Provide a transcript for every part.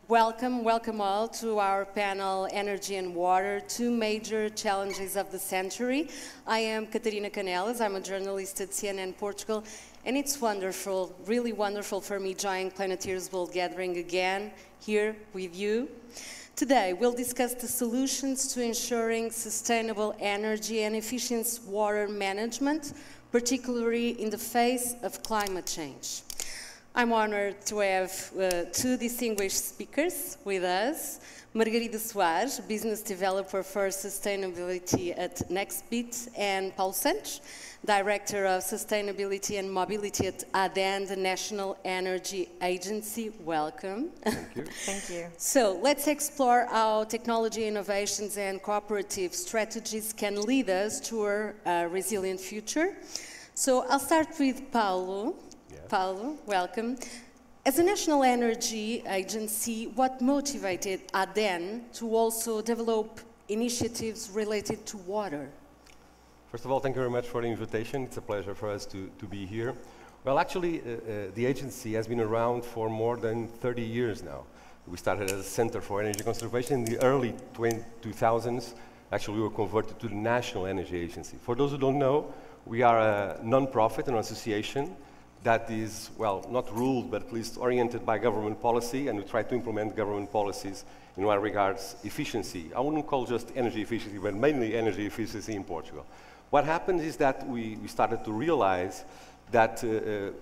Welcome, welcome all to our panel, Energy and Water, Two Major Challenges of the Century. I am Catarina Canelas, I'm a journalist at CNN Portugal, and it's wonderful, really wonderful for me joining Planetiers World Gathering again, here with you. Today, we'll discuss the solutions to ensuring sustainable energy and efficient water management, particularly in the face of climate change. I'm honored to have two distinguished speakers with us. Margarida Soares, business developer for sustainability at Nextbitt, and Paulo Santos, director of sustainability and mobility at ADENE, the National Energy Agency. Welcome. Thank you. Thank you. So let's explore how technology innovations and cooperative strategies can lead us to a resilient future. So I'll start with Paulo. Paulo, welcome. As a national energy agency, what motivated ADENE to also develop initiatives related to water? First of all, thank you very much for the invitation. It's a pleasure for us to be here. Well, actually, the agency has been around for more than 30 years now. We started as a Center for Energy Conservation in the early 2000s. Actually, we were converted to the National Energy Agency. For those who don't know, we are a non-profit, an association that is, well, not ruled, but at least oriented by government policy, and we try to implement government policies in what regards efficiency. I wouldn't call just energy efficiency, but mainly energy efficiency in Portugal. What happened is that we started to realize that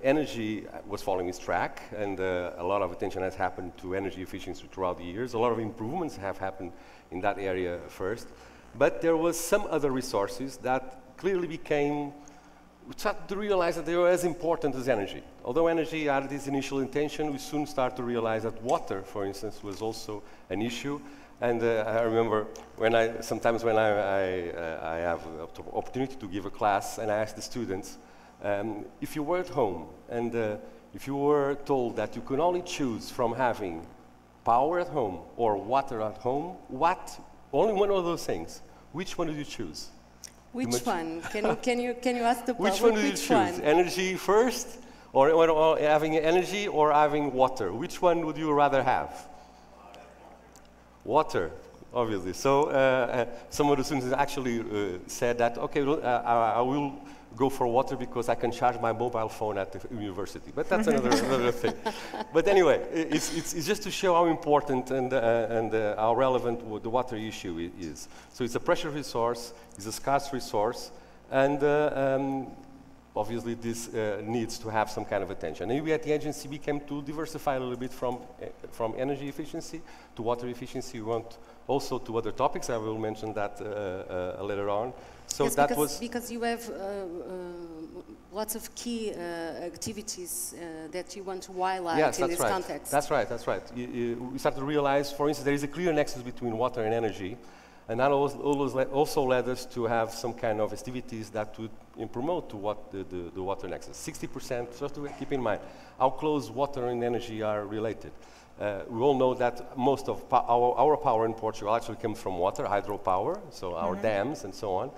energy was following its track, and a lot of attention has happened to energy efficiency throughout the years. A lot of improvements have happened in that area first, but there was some other resources that clearly became we started to realize that they were as important as energy. Although energy had this initial intention, we soon started to realize that water, for instance, was also an issue. And I remember sometimes when I have the opportunity to give a class, and I ask the students, if you were at home and if you were told that you could only choose from having power at home or water at home, only one of those things, which one would you choose? Which one? Can you ask the public which one do you choose? Energy first, or having energy, or having water? Which one would you rather have? Water, obviously. So some of the students actually said that, okay, I will go for water because I can charge my mobile phone at the university. But that's another thing. But anyway, it's just to show how important and how relevant the water issue is. So it's a precious resource, it's a scarce resource, and obviously this needs to have some kind of attention. And we at the agency became to diversify a little bit from energy efficiency to water efficiency. We want also to other topics. I will mention that later on. So yes, that because you have lots of key activities that you want to highlight in this context. That's right, that's right. We started to realize, for instance, there is a clear nexus between water and energy, and that also led us to have some kind of activities that would promote to what the water nexus. 60%, just to keep in mind, how close water and energy are related. We all know that most of our power in Portugal actually comes from water, hydropower, so our dams and so on.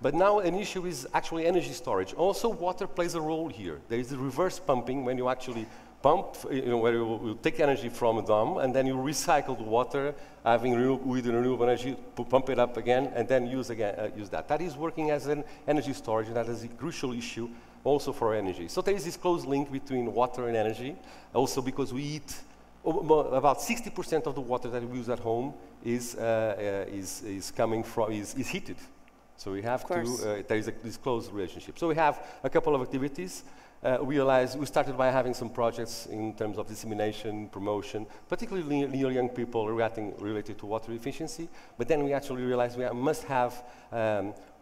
But now an issue is actually energy storage. Also, water plays a role here. There is the reverse pumping when you actually pump, where you take energy from a dam and then you recycle the water, with renewable energy, pump it up again, and then use that. That is working as an energy storage, and that is a crucial issue also for energy. So there is this close link between water and energy, also because we eat. About 60% of the water that we use at home is heated. So we have to, there is this close relationship. So we have a couple of activities. We started by having some projects in terms of dissemination, promotion, particularly near young people related to water efficiency. But then we actually realized we must have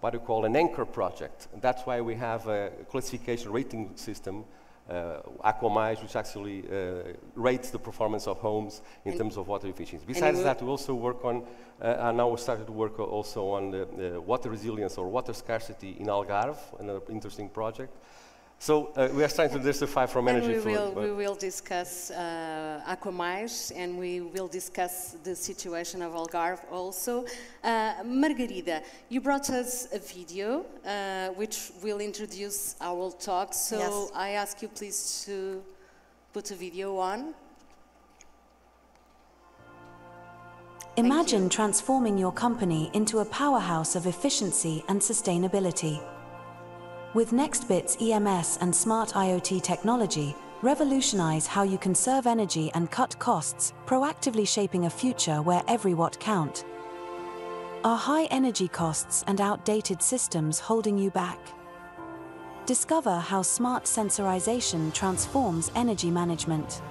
what we call an anchor project. And that's why we have a classification rating system, Aquamais, which actually rates the performance of homes in terms of water efficiency. Besides that, we also work on, now we started to work also on the water resilience or water scarcity in Algarve, another interesting project. So we are trying to diversify from energy. We will discuss Aquamais, and we will discuss the situation of Algarve also. Margarida, you brought us a video which will introduce our talk. So yes. I ask you please to put a video on. Imagine transforming your company into a powerhouse of efficiency and sustainability. With Nextbitt's EMS and smart IoT technology, revolutionize how you conserve energy and cut costs, proactively shaping a future where every watt counts. Are high energy costs and outdated systems holding you back? Discover how smart sensorization transforms energy management.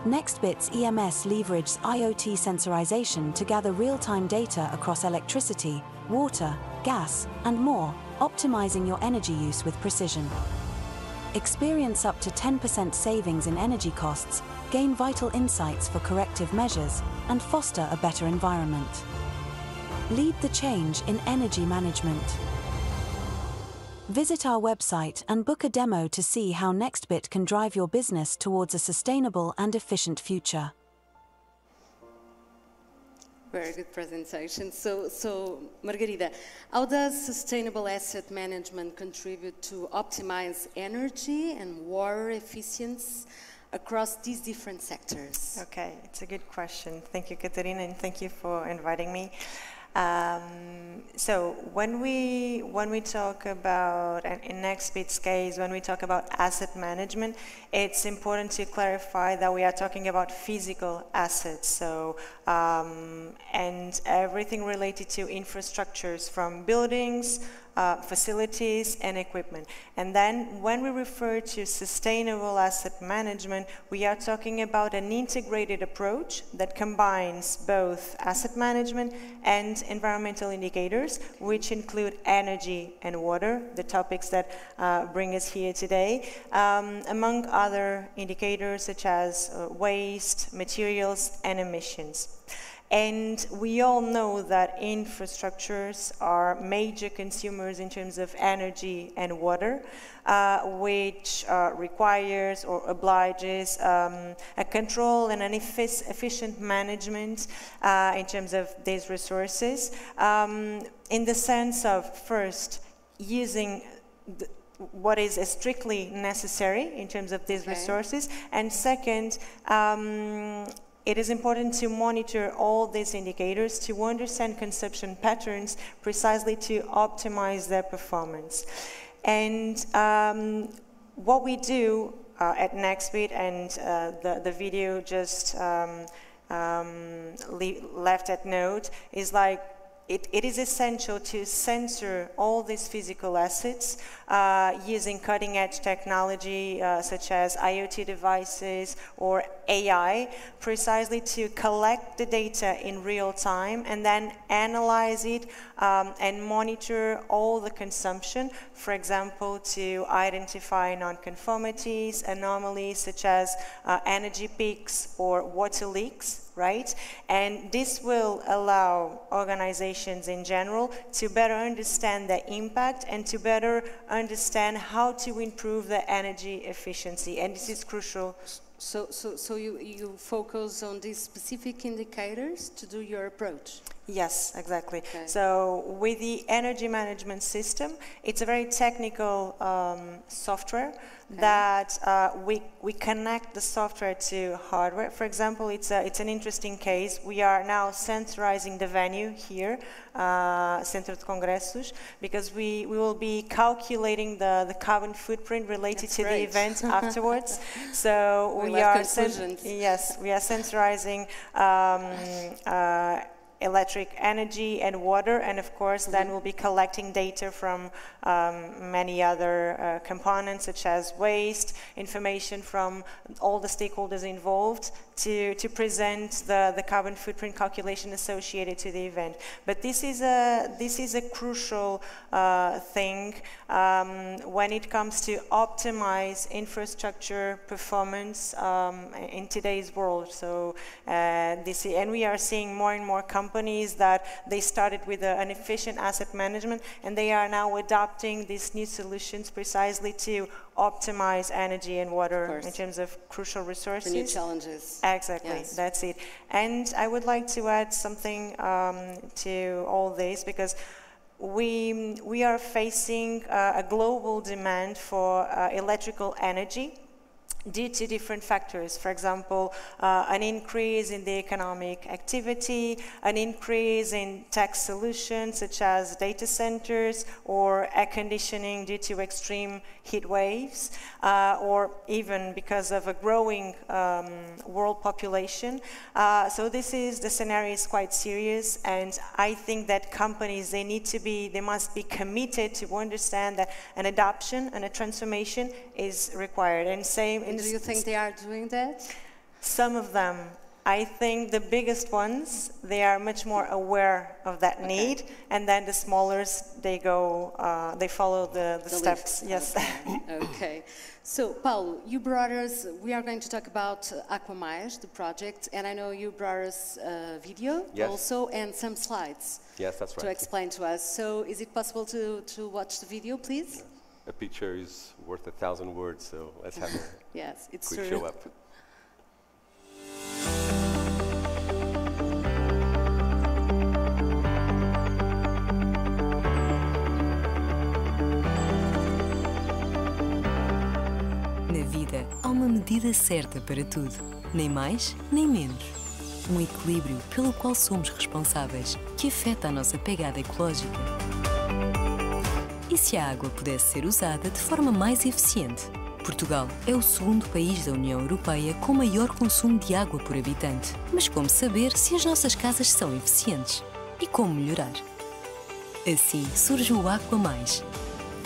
Nextbitt's EMS leverages IoT sensorization to gather real-time data across electricity, water, gas, and more, optimizing your energy use with precision. Experience up to 10% savings in energy costs, gain vital insights for corrective measures, and foster a better environment. Lead the change in energy management. Visit our website and book a demo to see how Nextbitt can drive your business towards a sustainable and efficient future. Very good presentation. So Margarida, how does sustainable asset management contribute to optimize energy and water efficiency across these different sectors? Okay, it's a good question. Thank you, Catarina, and thank you for inviting me. So when we talk about, and in Nextbitt's case, when we talk about asset management, it's important to clarify that we are talking about physical assets. So and everything related to infrastructures, from buildings, facilities and equipment. And then when we refer to sustainable asset management, we are talking about an integrated approach that combines both asset management and environmental indicators, which include energy and water, the topics that bring us here today, among other indicators such as waste, materials and emissions. And we all know that infrastructures are major consumers in terms of energy and water, which requires or obliges a control and an efficient management in terms of these resources, in the sense of, first, using what is strictly necessary in terms of these resources, and second, it is important to monitor all these indicators to understand consumption patterns precisely to optimize their performance. And what we do at Nextbitt, and the video just left at note, is like, it is essential to sensor all these physical assets using cutting-edge technology such as IoT devices or AI, precisely to collect the data in real time and then analyze it and monitor all the consumption, for example, to identify non-conformities, anomalies such as energy peaks or water leaks. Right? And this will allow organizations in general to better understand the impact and to better understand how to improve the energy efficiency. And this is crucial. So you focus on these specific indicators to do your approach? Yes, exactly. Okay. So with the energy management system, it's a very technical software that we connect the software to hardware. For example, it's an interesting case. We are now centralizing the venue here, Centro de Congressos, because we will be calculating the carbon footprint related to the event afterwards. So we are centralizing electric energy and water, and of course then we'll be collecting data from many other components such as waste, information from all the stakeholders involved to present the carbon footprint calculation associated to the event. But this is a crucial thing when it comes to optimize infrastructure performance in today's world. So and we are seeing more and more companies that they started with an efficient asset management, and they are now adopting these new solutions precisely to optimize energy and water in terms of crucial resources. For new challenges. Exactly, yes. That's it. And I would like to add something to all this, because we are facing a global demand for electrical energy due to different factors. For example, an increase in the economic activity, an increase in tech solutions such as data centers or air conditioning due to extreme heat waves, or even because of a growing world population. So the scenario is quite serious, and I think that companies, they must be committed to understand that an adoption and a transformation is required. And do you think they are doing that? Some of them. I think the biggest ones, they are much more aware of that need, and then the smallers, they follow the steps. Yes. Okay. So, Paulo, you brought us, we are going to talk about Aqua Mais, the project, and I know you brought us a video also and some slides. Yes, that's right. To explain to us. So, is it possible to watch the video, please? A picture is worth 1,000 words, so let's have a yes, it's quick true. show up. Na vida, há uma medida certa para tudo, nem mais, nem menos. Um equilíbrio pelo qual somos responsáveis, que afeta a nossa pegada ecológica. E se a água pudesse ser usada de forma mais eficiente? Portugal é o segundo país da União Europeia com maior consumo de água por habitante. Mas como saber se as nossas casas são eficientes? E como melhorar? Assim surge o Aqua Mais.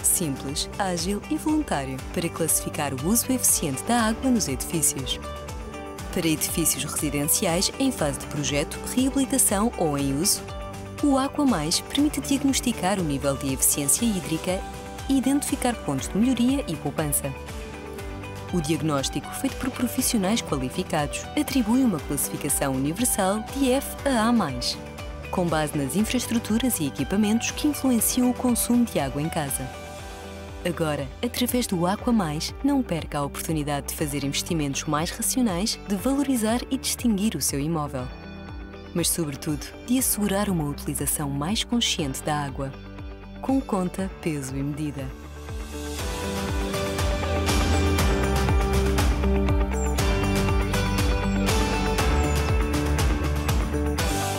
Simples, ágil e voluntário para classificar o uso eficiente da água nos edifícios. Para edifícios residenciais em fase de projeto, reabilitação ou em uso, o Aqua Mais permite diagnosticar o nível de eficiência hídrica e identificar pontos de melhoria e poupança. O diagnóstico, feito por profissionais qualificados, atribui uma classificação universal de F a A+, com base nas infraestruturas e equipamentos que influenciam o consumo de água em casa. Agora, através do Aqua Mais, não perca a oportunidade de fazer investimentos mais racionais, de valorizar e distinguir o seu imóvel. Mas, sobretudo, de assegurar uma utilização mais consciente da água, com conta, peso e medida.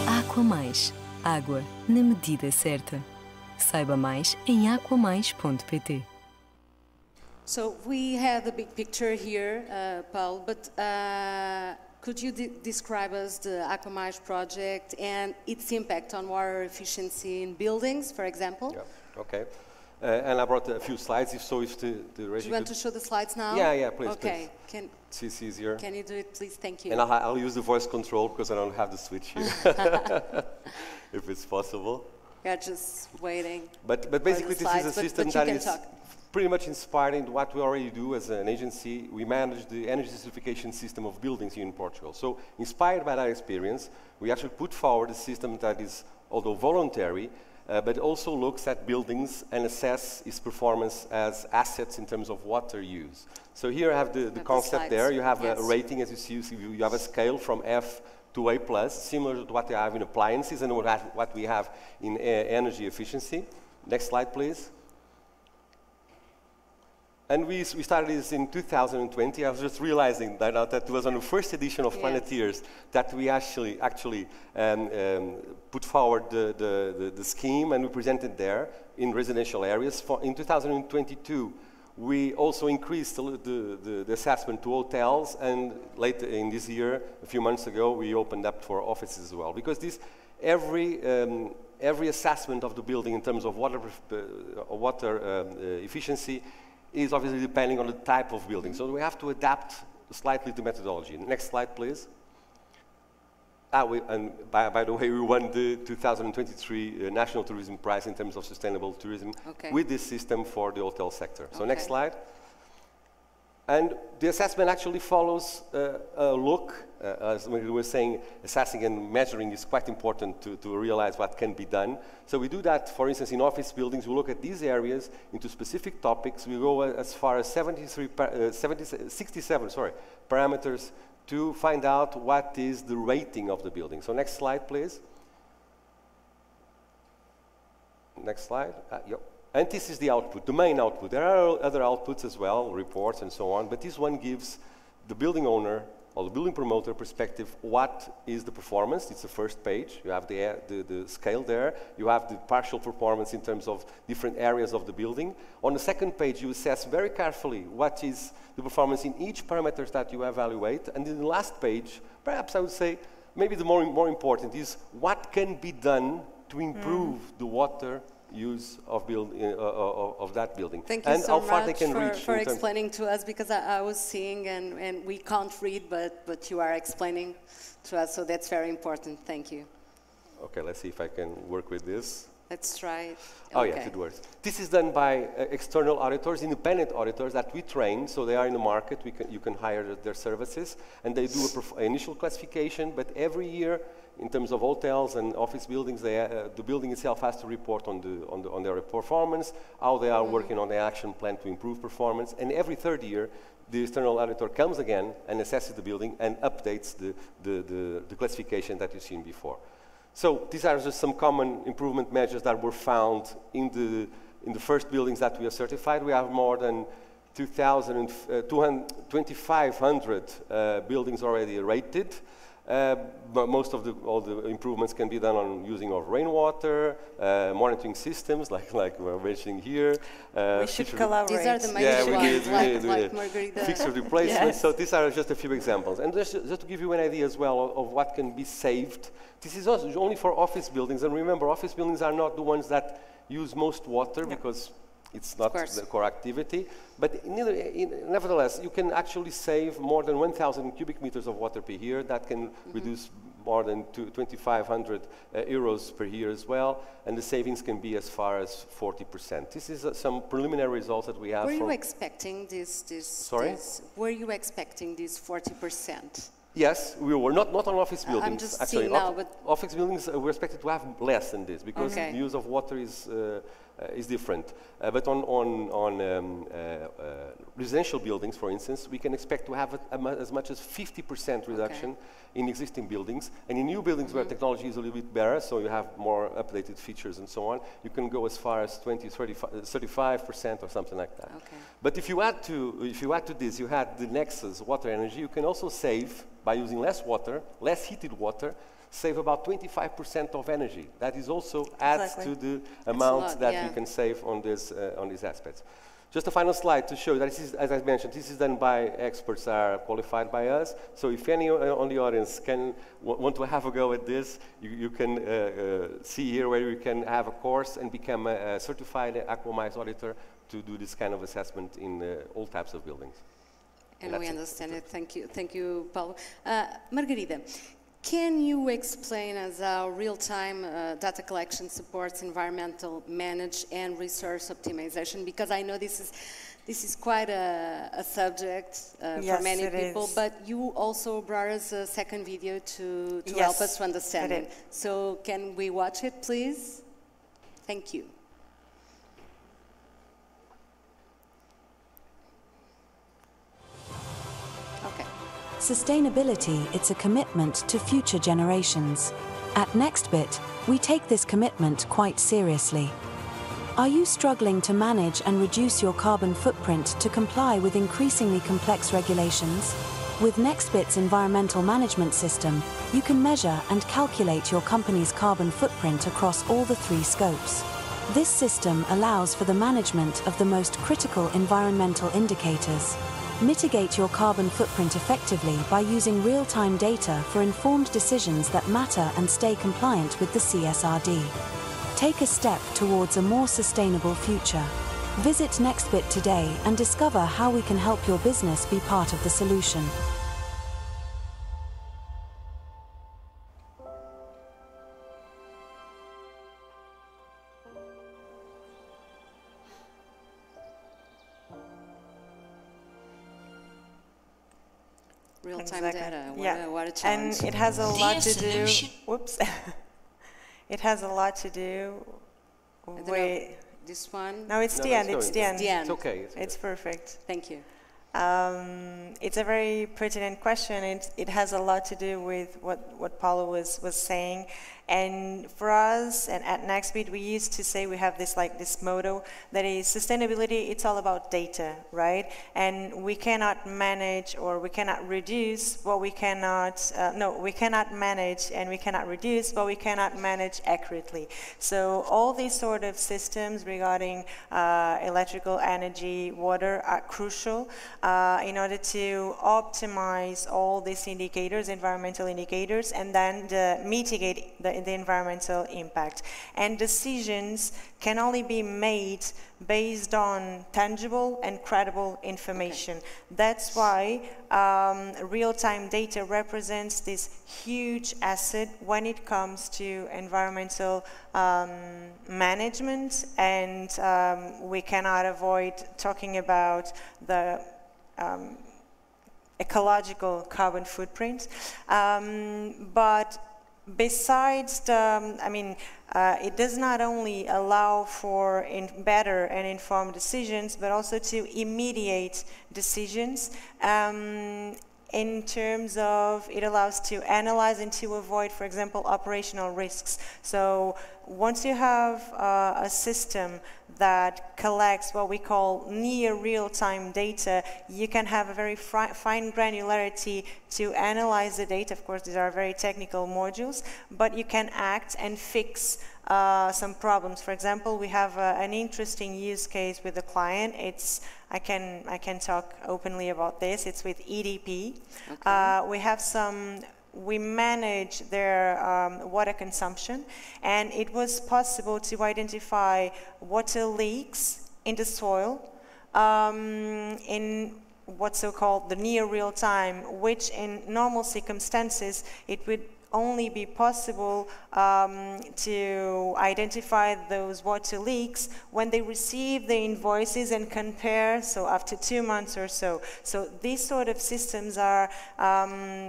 Aqua Mais. Água na medida certa. Saiba mais em aquamais.pt. So we had the big picture here, Paulo, but could you describe us the Aqua Mais project and its impact on water efficiency in buildings, for example? Yeah, okay. And I brought a few slides, if the Do you want to show the slides now? Yeah, please. Okay. Please. It's easier. Can you do it, please? Thank you. And I'll use the voice control because I don't have the switch here, if it's possible. Yeah, just waiting. But basically, this is a system that is pretty much inspired in what we already do as an agency. We manage the energy certification system of buildings here in Portugal. So, inspired by that experience, we actually put forward a system that is, although voluntary, but also looks at buildings and assess its performance as assets in terms of water use. So here I have the concept there. You have a rating, as you see, you have a scale from F to A+, similar to what you have in appliances and what we have in energy efficiency. Next slide, please. And we started this in 2020. I was just realizing that it was on the first edition of Planetiers that we actually put forward the scheme, and we presented there in residential areas. In 2022, we also increased the assessment to hotels, and later in this year, a few months ago, we opened up for offices as well. Because every assessment of the building in terms of water efficiency is obviously depending on the type of building. So we have to adapt slightly the methodology. Next slide, please. And by the way, we won the 2023 National Tourism Prize in terms of sustainable tourism with this system for the hotel sector. So next slide. And the assessment actually follows a look, as we were saying, assessing and measuring is quite important to realize what can be done. So we do that, for instance, in office buildings. We look at these areas into specific topics. We go as far as 67 parameters to find out what is the rating of the building. So next slide, please. Next slide. Yep. And this is the output, the main output. There are other outputs as well, reports and so on, but this one gives the building owner or the building promoter perspective what is the performance. It's the first page. You have the scale there. You have the partial performance in terms of different areas of the building. On the second page, you assess very carefully what is the performance in each parameter that you evaluate. And in the last page, perhaps I would say, maybe the more important is what can be done to improve the water use of that building. Thank you and so how far much they can reach for explaining to us, because I was seeing and we can't read, but you are explaining to us, so that's very important. Thank you. Okay, let's see if I can work with this. Let's try it. Oh Okay. yes, it works. This is done by external auditors, independent auditors that we train, so they are in the market. You can hire their services, and they do an initial classification, but every year, in terms of hotels and office buildings, the building itself has to report on their performance, how they are working on the action plan to improve performance, and every third year, the external auditor comes again and assesses the building and updates the classification that you've seen before. So these are just some common improvement measures that were found in the first buildings that we are certified. We have more than 2,500 buildings already rated. But most of all the improvements can be done on using of rainwater, monitoring systems like we're mentioning here. We should collaborate. These are the major ones, like did. Margarida. Fixture replacement. Yes. So these are just a few examples. And just to give you an idea as well of what can be saved, this is also only for office buildings. And remember, office buildings are not the ones that use most water because it's not the core activity. But nevertheless, you can actually save more than 1,000 cubic meters of water per year. That can reduce more than 2,500 euros per year as well. And the savings can be as far as 40%. This is some preliminary results that we have. Were you expecting this? Sorry? Were you expecting this 40%? Yes, we were not on office buildings. I'm just actually, seeing now, but office buildings we're expected to have less than this because the use of water is different. But on residential buildings, for instance, we can expect to have as much as 50% reduction in existing buildings. And in new buildings where technology is a little bit better, so you have more updated features and so on, you can go as far as 35% or something like that. Okay. But if you add to this, you had the Nexus water energy, you can also save by using less water, less heated water, save about 25% of energy. That is also adds to the amount that you can save on these aspects. Just a final slide to show that this is, as I mentioned, this is done by experts that are qualified by us. So if any on the audience want to have a go at this, you can see here where you can have a course and become a certified Aquamize auditor to do this kind of assessment in all types of buildings. And we understand it. Thank you, Paulo. Margarida, can you explain us how real-time data collection supports environmental management and resource optimization? Because I know this is quite a subject for many people, but you also brought us a second video to help us to understand it. So can we watch it, please? Thank you. Sustainability, it's a commitment to future generations. At Nextbitt, we take this commitment quite seriously. Are you struggling to manage and reduce your carbon footprint to comply with increasingly complex regulations? With Nextbitt's environmental management system, you can measure and calculate your company's carbon footprint across all the 3 scopes. This system allows for the management of the most critical environmental indicators. Mitigate your carbon footprint effectively by using real-time data for informed decisions that matter and stay compliant with the CSRD. Take a step towards a more sustainable future. Visit Nextbitt today and discover how we can help your business be part of the solution. Real-time data, what a challenge. And it has a lot to do, whoops, it has a lot to do with, this one? no, it's the end, it's the end. It's okay. It's perfect. Thank you. It's a very pertinent question. It has a lot to do with what Paulo was saying, And for us, and at Nextbitt, we used to say we have this motto that is sustainability. It's all about data, right? And we cannot manage or we cannot reduce what we cannot. We cannot manage and we cannot reduce what we cannot manage accurately. So all these sort of systems regarding electrical energy, water are crucial in order to optimize all these indicators, environmental indicators, and then mitigate the environmental impact. And decisions can only be made based on tangible and credible information. Okay. That's why real-time data represents this huge asset when it comes to environmental management, and we cannot avoid talking about the ecological carbon footprint. But besides it does not only allow for better and informed decisions, but also to immediate decisions in terms of it allows to analyze and to avoid, for example, operational risks. So once you have a system that collects what we call near real-time data, you can have a very fine granularity to analyze the data. Of course, these are very technical modules, but you can act and fix some problems. For example, we have an interesting use case with a client. I can talk openly about this. It's with EDP. Okay. We manage their water consumption, and it was possible to identify water leaks in the soil in what's so-called the near real time, which in normal circumstances it would only be possible to identify those water leaks when they receive the invoices and compare, so after 2 months or so. So these sort of systems are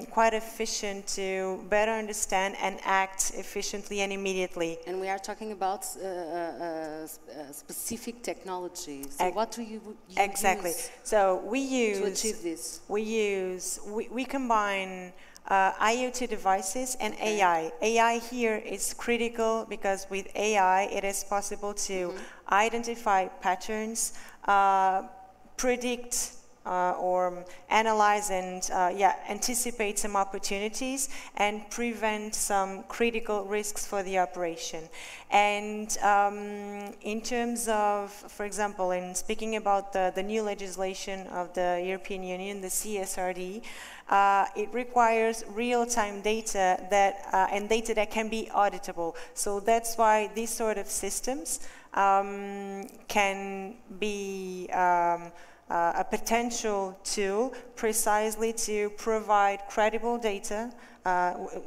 quite efficient to better understand and act efficiently and immediately. And we are talking about specific technologies. So what do you exactly. use so we use to achieve this? We combine IoT devices and AI. AI here is critical because with AI it is possible to identify patterns, predict or analyze and anticipate some opportunities and prevent some critical risks for the operation. And in terms of, for example, in speaking about the new legislation of the European Union, the CSRD, it requires real-time data and data that can be auditable. So that's why these sort of systems can be a potential tool precisely to provide credible data,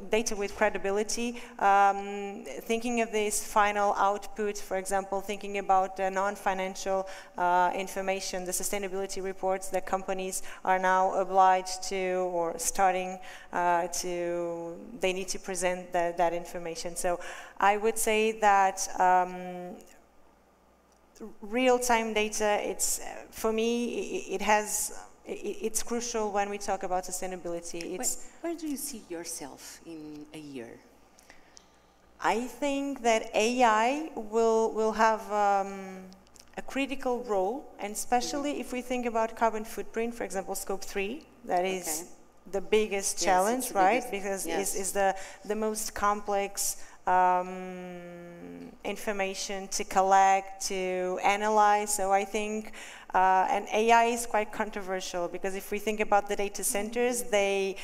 data with credibility, thinking of this final output, for example, thinking about the non-financial information, the sustainability reports that companies are now obliged to or starting they need to present that information. So I would say that real-time data, for me, it's crucial when we talk about sustainability. Where do you see yourself in a year? I think that AI will have a critical role, and especially if we think about carbon footprint, for example, scope 3, that is the biggest challenge, right? Because it's the most complex information to collect, to analyze. So I think, and AI is quite controversial because if we think about the data centers, they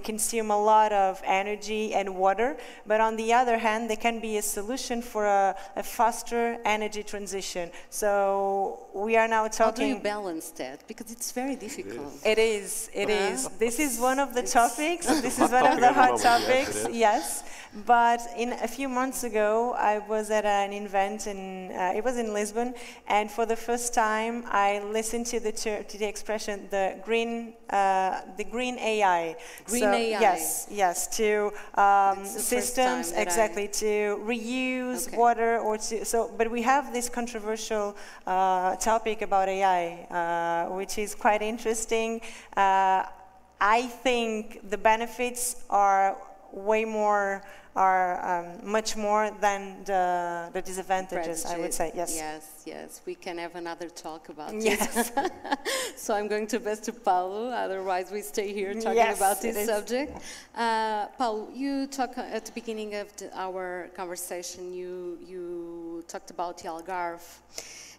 consume a lot of energy and water, but on the other hand, they can be a solution for a faster energy transition. So we are now talking... How do you balance that? Because it's very difficult. It is. This is one of the topics. This is one of the hot topics, yes. But in a few months ago, I was at an event it was in Lisbon, and for the first time, I listened to the expression the green AI. Green AI. Yes, to systems exactly to reuse water or to But we have this controversial topic about AI, which is quite interesting. I think the benefits are way more, or much more than the disadvantages, I would say. Yes. Yes, yes. We can have another talk about Yes. it. So I'm going to pass to Paulo, otherwise we stay here talking about this subject. Paulo, you talked at the beginning of our conversation, you talked about the Algarve.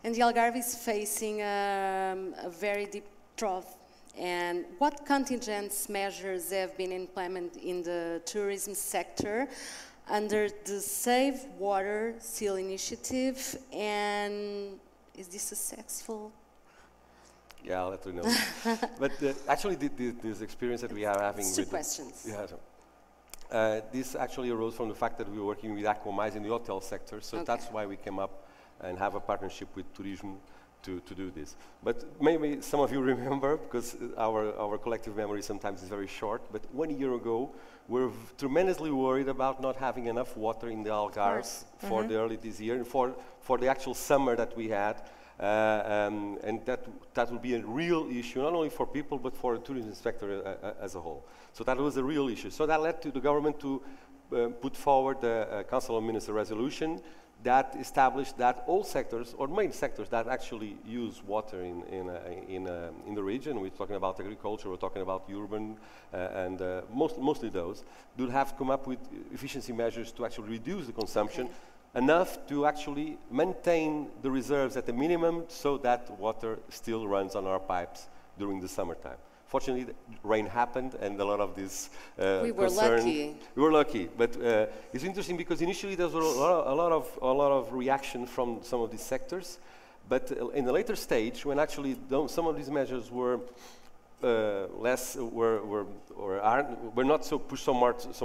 And the Algarve is facing a very deep drought. And what contingency measures have been implemented in the tourism sector under the Save Water Seal initiative, and is this successful? Yeah, I'll let you know. But actually, this experience that we are having it's two questions. This actually arose from the fact that we were working with Aquamais in the hotel sector, so that's why we came up and have a partnership with Turismo to do this. But maybe some of you remember, because our collective memory sometimes is very short, but 1 year ago, we were tremendously worried about not having enough water in the Algarve for the early this year, and for the actual summer that we had. And that will be a real issue, not only for people, but for the tourism sector as a whole. So that was a real issue. So that led to the government to put forward the Council of Ministers resolution that established that all sectors, or main sectors, that actually use water in the region, we're talking about agriculture, we're talking about urban, and mostly those, do have to come up with efficiency measures to actually reduce the consumption, enough to actually maintain the reserves at the minimum so that water still runs on our pipes during the summertime. Fortunately, rain happened, and a lot of this we were lucky. We were lucky, but it's interesting because initially there was a lot of reaction from some of these sectors, but in the later stage, when actually some of these measures were were not so pushed so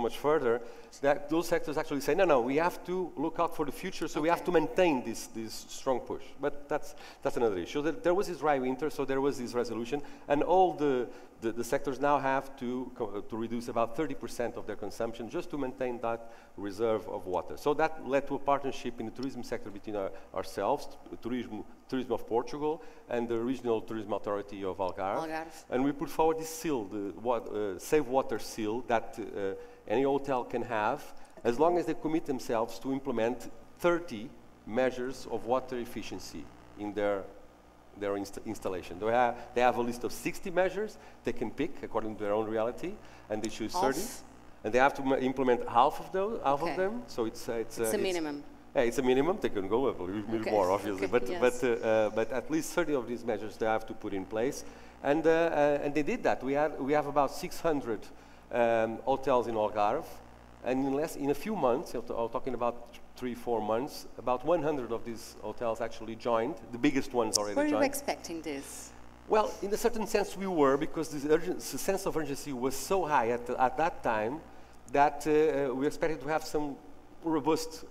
much further, that those sectors actually say, no, we have to look out for the future, so we have to maintain this strong push. But that's another issue. So there was this dry winter, so there was this resolution, and all the sectors now have to reduce about 30% of their consumption just to maintain that reserve of water. So that led to a partnership in the tourism sector between ourselves, Tourism of Portugal, and the Regional Tourism Authority of Algarve. And we put forward this seal, the Save Water seal, that any hotel can have, as long as they commit themselves to implement 30 measures of water efficiency in their installation. They have a list of 60 measures they can pick according to their own reality, and they choose 30, and they have to implement half of them. So it's a minimum. Yeah, it's a minimum. They can go a little bit more, obviously, but at least 30 of these measures they have to put in place, and they did that. We have about 600 hotels in Algarve, and in a few months, I'm talking about 3-4 months, about 100 of these hotels actually joined. The biggest ones already joined. Were you expecting this? Well, in a certain sense we were, because the sense of urgency was so high at that time that we expected to have some robust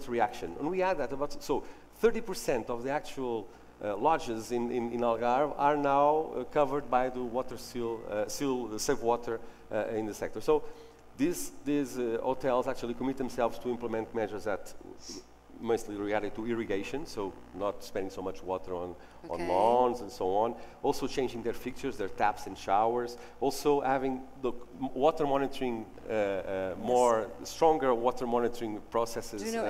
reaction. And we had that about, so 30% of the actual lodges in Algarve are now covered by the water seal, the Save Water in the sector. So these hotels actually commit themselves to implement measures that mostly related to irrigation, so not spending so much water on lawns and so on. Also changing their fixtures, their taps and showers. Also having the water monitoring, stronger water monitoring processes. Do you know,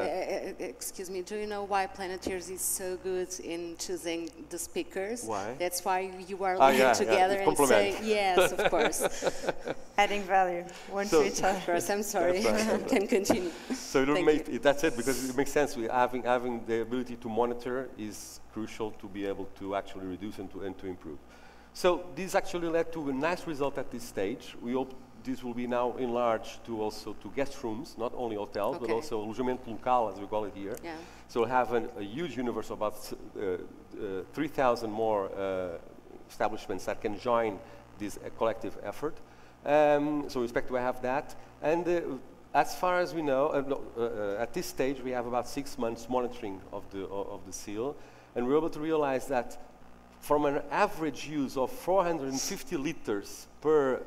excuse me, do you know why Planetiers is so good in choosing the speakers? Why? That's why you are living together and say, yes, of course. Adding value, one to each other. Of course, I'm sorry, can continue. So that's it, because it makes sense. Having the ability to monitor is crucial to be able to actually reduce and to improve. So this actually led to a nice result at this stage. We hope this will be now enlarged to also to guest rooms, not only hotels, but also alojamento local, as we call it here. Yeah. So we'll have a huge universe of about 3,000 more establishments that can join this collective effort. So we expect to have that. And as far as we know, at this stage, we have about 6 months monitoring of the seal, and we're able to realize that from an average use of 450 liters per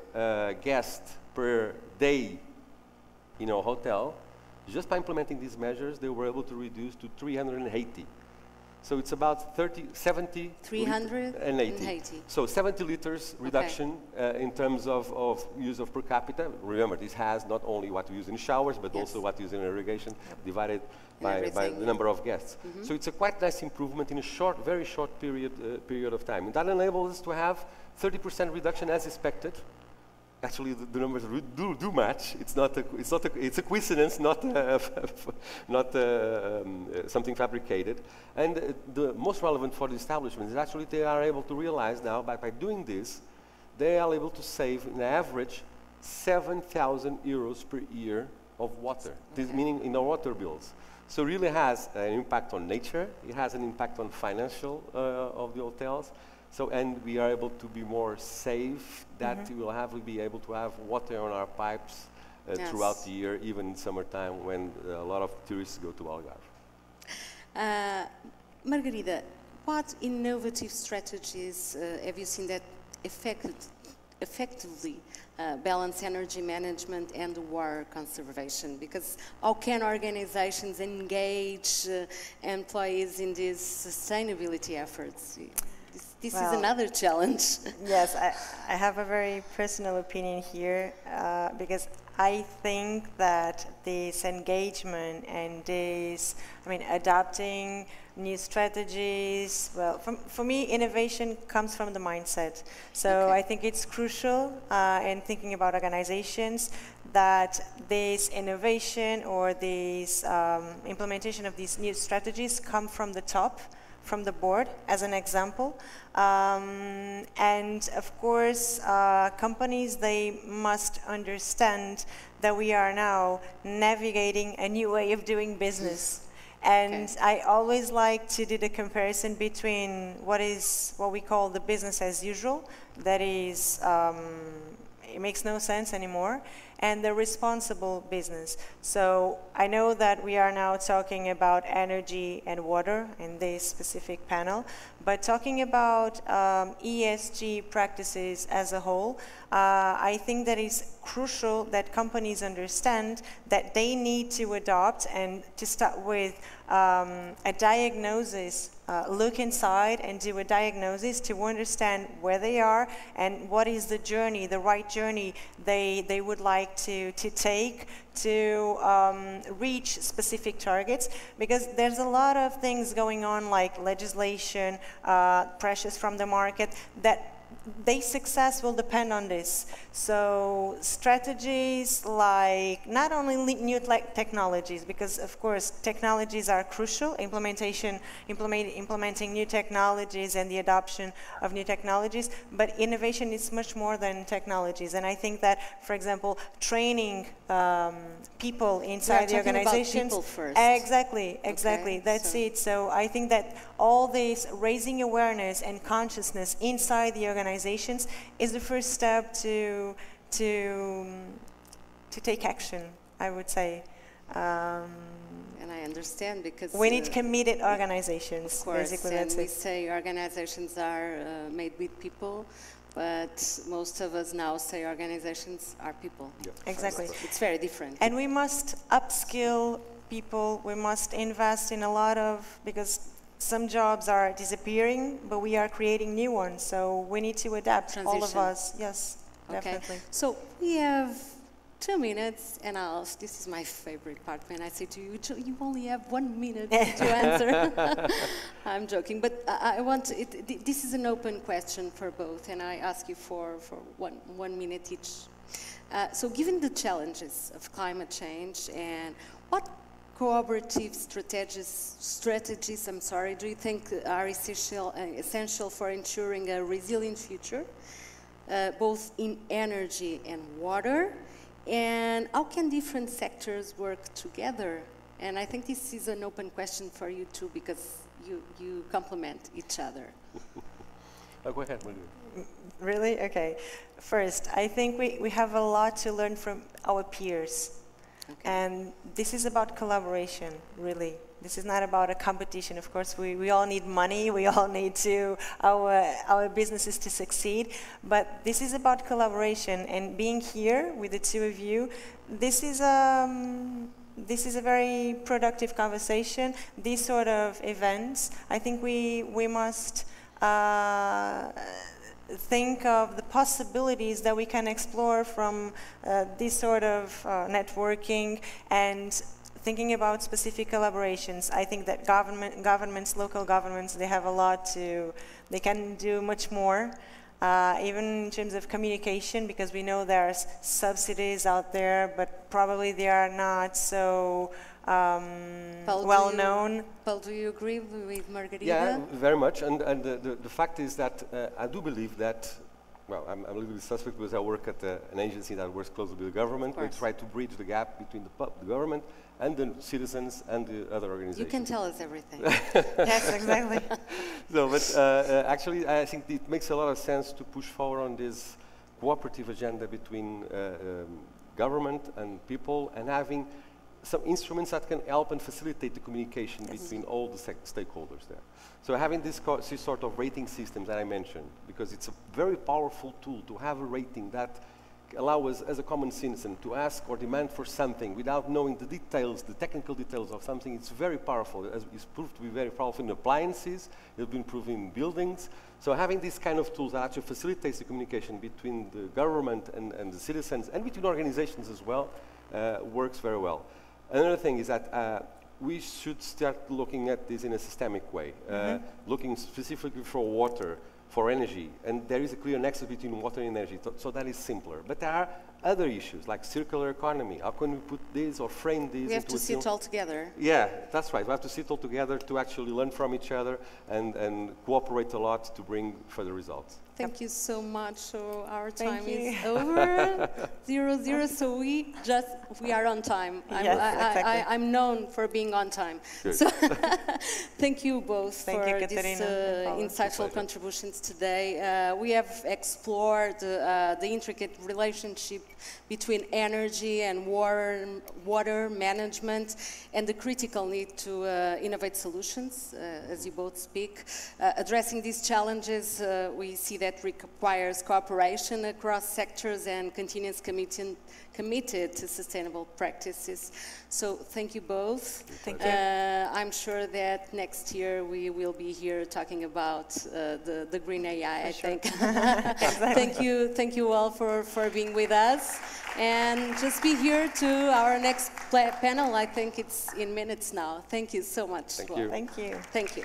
guest per day in our hotel, just by implementing these measures, they were able to reduce to 380. So it's about 70 380. So 70 liters reduction in terms of use of per capita. Remember, this has not only what we use in showers, but also what we use in irrigation, divided by the number of guests. So it's a quite nice improvement in a very short period of time. And that enables us to have 30% reduction as expected. Actually, the numbers do match. It's a coincidence, not something fabricated. And the most relevant for the establishment is actually they are able to realize now by doing this, they are able to save, on average, 7,000 euros per year of water. This meaning in our water bills. So it really has an impact on nature. It has an impact on financial of the hotels. So, and we are able to be more safe, that we'll be able to have water on our pipes throughout the year, even in summertime when a lot of tourists go to Algarve. Margarida, what innovative strategies have you seen that effectively balance energy management and water conservation? Because how can organizations engage employees in these sustainability efforts? This is another challenge. Yes, I have a very personal opinion here because I think that this engagement and this, adapting new strategies, well, for me, innovation comes from the mindset. So I think it's crucial in thinking about organizations that this innovation or this implementation of these new strategies come from the top, from the board, as an example. And of course, companies, they must understand that we are now navigating a new way of doing business. And I always like to do the comparison between what we call the business as usual, that is, it makes no sense anymore, and the responsible business. So I know that we are now talking about energy and water in this specific panel, but talking about ESG practices as a whole, I think that it's crucial that companies understand that they need to adopt and to start with a diagnosis, look inside and do a diagnosis to understand where they are and what is the journey, the right journey they would like to take to reach specific targets, because there's a lot of things going on, like legislation, pressures from the market, that their success will depend on this. So strategies like not only new technologies, because of course technologies are crucial, implementing new technologies and the adoption of new technologies, but innovation is much more than technologies. And I think that, for example, training people inside the organizations. About people first. Exactly. That's it. So I think that all this raising awareness and consciousness inside the organizations is the first step to take action, I would say. And I understand, because we need committed organizations. Of course, basically, and we say organizations are made with people, but most of us now say organizations are people. Yeah. Exactly. It's very different. And we must upskill people. We must invest in a lot of, because some jobs are disappearing, but we are creating new ones. So we need to adapt, all of us. Yes, definitely. So we have 2 minutes, and this is my favorite part when I say to you, you only have 1 minute to answer. I'm joking, but I want this is an open question for both, and I ask you for one minute each. So given the challenges of climate change, and what cooperative strategies, do you think are essential for ensuring a resilient future, both in energy and water? And how can different sectors work together? And I think this is an open question for you too, because you complement each other. Go ahead, Maria. Really? Okay. First, I think we have a lot to learn from our peers. And this is about collaboration, really. This is not about a competition. Of course, we all need money. We all need our businesses to succeed. But this is about collaboration. And being here with the two of you, this is this is a very productive conversation. These sort of events, I think we must think of the possibilities that we can explore from this sort of networking and thinking about specific collaborations. I think that governments, local governments, they have a lot they can do much more, even in terms of communication, because we know there's subsidies out there, but probably they are not so well known. Paulo, do you agree with Margarida? Yeah, very much. And the fact is that I do believe that, well, I'm a little bit suspect because I work at an agency that works closely with the government. We try to bridge the gap between the government and the citizens and the other organizations. You can tell us everything. Yes, exactly. So, but actually, I think it makes a lot of sense to push forward on this cooperative agenda between government and people, and having some instruments that can help and facilitate the communication between all the stakeholders there. So having this sort of rating systems that I mentioned, because it's a very powerful tool to have a rating that allows us as a common citizen to ask or demand for something without knowing the details, the technical details of something. It's very powerful. It's proved to be very powerful in appliances. It's been proven in buildings. So having these kind of tools that actually facilitates the communication between the government and the citizens, and between organizations as well, works very well. Another thing is that we should start looking at this in a systemic way, looking specifically for water, for energy, and there is a clear nexus between water and energy, so that is simpler. But there are other issues like circular economy. How can we put this or frame this? We have to sit all together. Yeah, that's right. We have to sit all together to actually learn from each other and cooperate a lot to bring further results. Thank you so much. So our time is over, 0-0. So we are on time. Yes, exactly. I'm known for being on time. Good. So thank you both for these insightful contributions today. We have explored the intricate relationship between energy and water management and the critical need to innovate solutions, as you both speak. Addressing these challenges, we see that requires cooperation across sectors and continuous committed to sustainable practices. So thank you both. Thank you. I'm sure that next year we will be here talking about the green AI, I think. Thank you all for being with us. And just be here to our next panel. I think it's in minutes now. Thank you so much. Thank you. Thank you. Thank you.